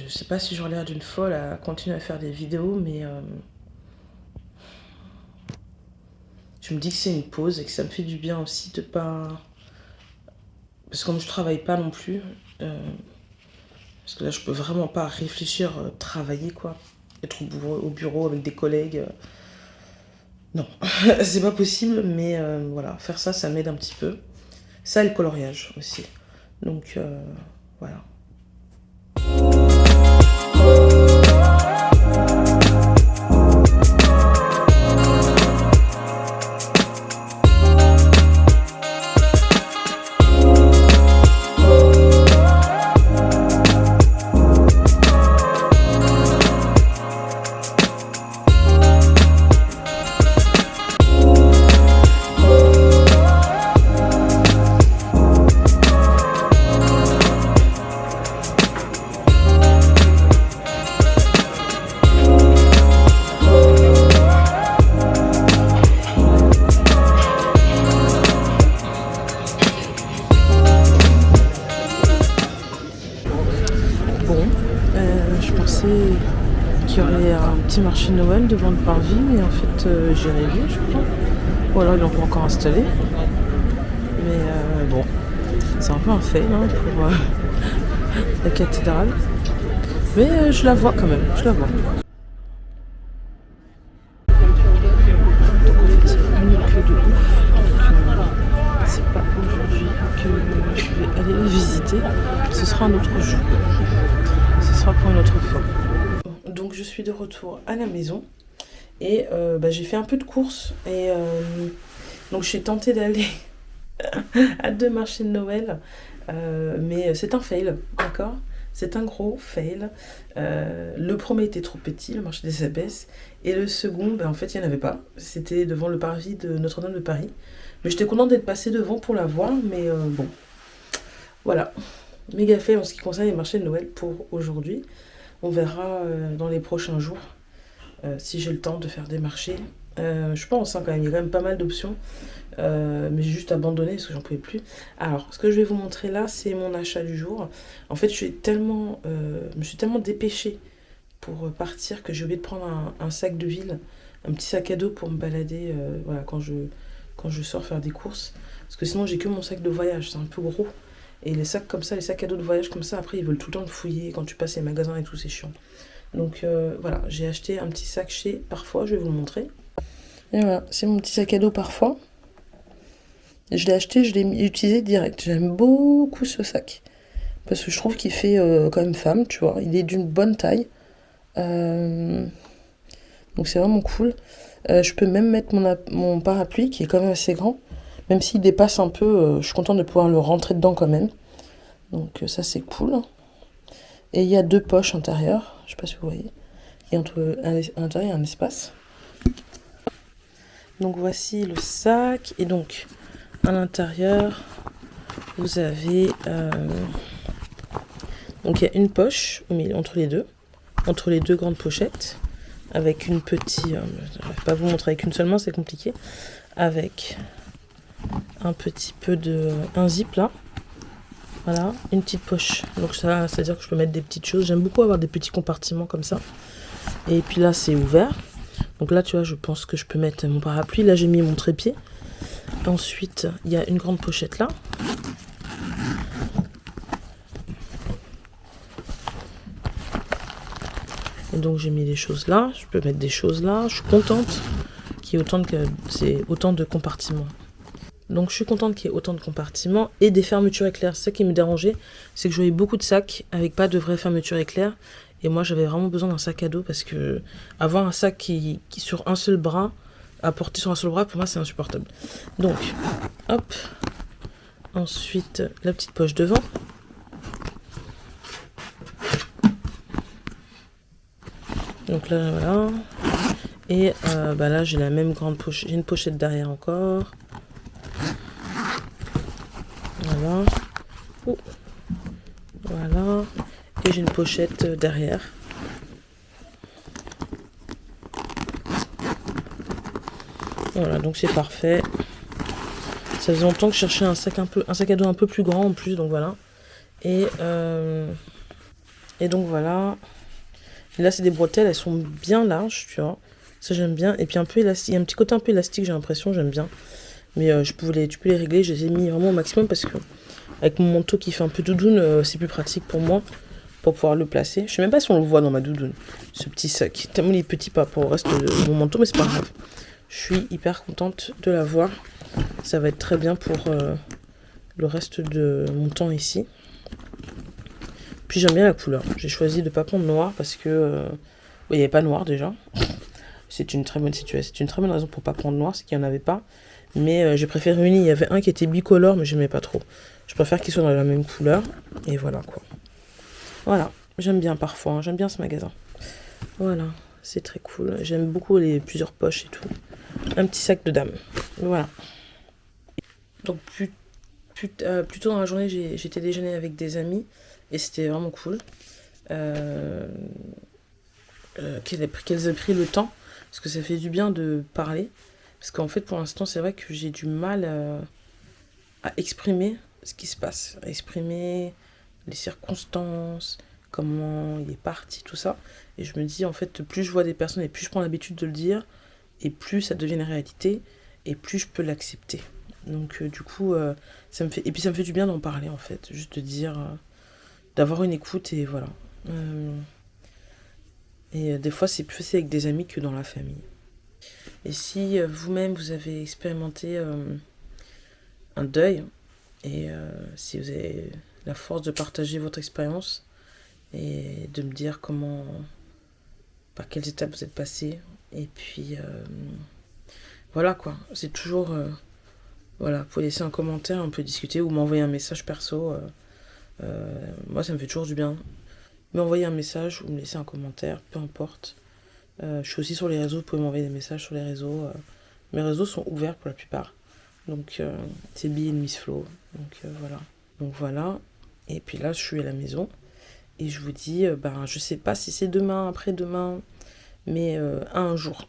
je sais pas si j'aurais l'air d'une folle à continuer à faire des vidéos, mais je me dis que c'est une pause et que ça me fait du bien aussi de pas... Parce que comme je travaille pas non plus, parce que là je peux vraiment pas réfléchir, travailler quoi. Être au bureau avec des collègues, non, c'est pas possible, mais voilà, faire ça, ça m'aide un petit peu. Ça et le coloriage aussi. Donc voilà. Je pensais qu'il y aurait un petit marché de Noël devant le parvis, mais en fait j'ai rien vu, je crois. Ou alors ils l'ont pas encore installé. Mais bon, c'est un peu un fail hein, pour la cathédrale. Mais je la vois quand même, je la vois. Donc en fait il n'y a une queue de ouf. Donc c'est pas aujourd'hui que je vais aller la visiter. Ce sera un autre jour. Ce sera pour une autre fois. Donc je suis de retour à la maison et j'ai fait un peu de courses et donc je suis tentée d'aller à 2 marchés de Noël, mais c'est un fail, d'accord? C'est un gros fail. Le premier était trop petit, le marché des abbesses, et le second, en fait, il n'y en avait pas. C'était devant le parvis de Notre-Dame de Paris. Mais j'étais contente d'être passée devant pour la voir, mais bon, voilà. Méga fail en ce qui concerne les marchés de Noël pour aujourd'hui. On verra dans les prochains jours si j'ai le temps de faire des marchés. Je pense quand même, il y a quand même pas mal d'options. Mais j'ai juste abandonné parce que j'en pouvais plus. Alors, ce que je vais vous montrer là, c'est mon achat du jour. En fait, je me suis tellement dépêchée pour partir que j'ai oublié de prendre un sac de ville, un petit sac à dos pour me balader voilà, quand je sors faire des courses. Parce que sinon, j'ai que mon sac de voyage, c'est un peu gros. Et les sacs comme ça, les sacs à dos de voyage comme ça, après, ils veulent tout le temps le fouiller quand tu passes les magasins et tout, c'est chiant. Donc voilà, j'ai acheté un petit sac chez Parfois, je vais vous le montrer. Et voilà, c'est mon petit sac à dos Parfois. Je l'ai acheté, je l'ai utilisé direct. J'aime beaucoup ce sac. Parce que je trouve qu'il fait quand même femme, tu vois. Il est d'une bonne taille. Donc c'est vraiment cool. Je peux même mettre mon parapluie qui est quand même assez grand. Même s'il dépasse un peu, je suis contente de pouvoir le rentrer dedans quand même. Donc ça c'est cool. Et il y a 2 poches intérieures. Je sais pas si vous voyez. Et à l'intérieur il y a un espace. Donc voici le sac. Et donc à l'intérieur, vous avez... donc il y a une poche entre les deux grandes pochettes, avec une petite... je ne vais pas vous montrer avec une seule main, c'est compliqué. Avec un petit peu de... un zip là. Voilà, une petite poche. Donc ça, c'est-à-dire que je peux mettre des petites choses. J'aime beaucoup avoir des petits compartiments comme ça. Et puis là, c'est ouvert. Donc là, tu vois, je pense que je peux mettre mon parapluie. Là, j'ai mis mon trépied. Ensuite, il y a une grande pochette là. Et donc, j'ai mis des choses là. Je peux mettre des choses là. Je suis contente qu'il y ait autant de compartiments. Donc, je suis contente qu'il y ait autant de compartiments et des fermetures éclairs. C'est ça qui me dérangeait. C'est que j'avais beaucoup de sacs avec pas de vraies fermetures éclairs. Et moi, j'avais vraiment besoin d'un sac à dos parce que avoir un sac qui sur un seul bras, à porter sur un seul bras, pour moi, c'est insupportable. Donc, hop. Ensuite, la petite poche devant. Donc là, voilà. Et là, j'ai la même grande pochette. J'ai une pochette derrière encore. Voilà. Voilà. Et j'ai une pochette derrière. Voilà, donc c'est parfait. Ça faisait longtemps que je cherchais un sac à dos un peu plus grand en plus, donc voilà. Et Et donc voilà. Et là, c'est des bretelles, elles sont bien larges, tu vois. Ça, j'aime bien. Et puis un peu élastique. Il y a un petit côté un peu élastique, j'ai l'impression, j'aime bien. Mais tu peux les régler. Je les ai mis vraiment au maximum parce que avec mon manteau qui fait un peu doudoune, c'est plus pratique pour moi pour pouvoir le placer. Je sais même pas si on le voit dans ma doudoune. Ce petit sac. Tellement il est petit par rapport au reste de mon manteau, mais c'est pas grave. Je suis hyper contente de l'avoir. Ça va être très bien pour le reste de mon temps ici. Puis j'aime bien la couleur. J'ai choisi de ne pas prendre noir parce que il n'y avait pas noir déjà. C'est une très bonne situation. C'est une très bonne raison pour pas prendre noir, c'est qu'il n'y en avait pas. Mais j'ai préféré uni. Il y avait un qui était bicolore, mais je n'aimais pas trop. Je préfère qu'ils soient dans la même couleur. Et voilà quoi. Voilà. J'aime bien parfois. Hein. J'aime bien ce magasin. Voilà. C'est très cool. J'aime beaucoup les plusieurs poches et tout. Un petit sac de dame. Voilà. Donc plus tôt dans la journée, j'étais déjeuner avec des amis. Et c'était vraiment cool. Qu'elles aient pris le temps. Parce que ça fait du bien de parler. Parce qu'en fait, pour l'instant, c'est vrai que j'ai du mal à exprimer ce qui se passe. À exprimer les circonstances, comment il est parti, tout ça. Et je me dis, en fait, plus je vois des personnes et plus je prends l'habitude de le dire, et plus ça devient une réalité, et plus je peux l'accepter. Donc, du coup, ça me fait... Et puis, ça me fait du bien d'en parler, en fait. Juste de dire... d'avoir une écoute, et voilà. Des fois, c'est plus facile avec des amis que dans la famille. Et si vous-même, vous avez expérimenté un deuil, et si vous avez la force de partager votre expérience, et de me dire par quelles étapes vous êtes passé, et puis voilà quoi, c'est toujours voilà, vous pouvez laisser un commentaire, on peut discuter ou m'envoyer un message perso. Moi ça me fait toujours du bien. M'envoyer un message ou me laisser un commentaire, peu importe. Je suis aussi sur les réseaux, vous pouvez m'envoyer des messages sur les réseaux. Mes réseaux sont ouverts pour la plupart. Donc c'est Be Miss Flo. Donc voilà. Et puis là je suis à la maison. Et je vous dis, je sais pas si c'est demain, après-demain, mais un jour.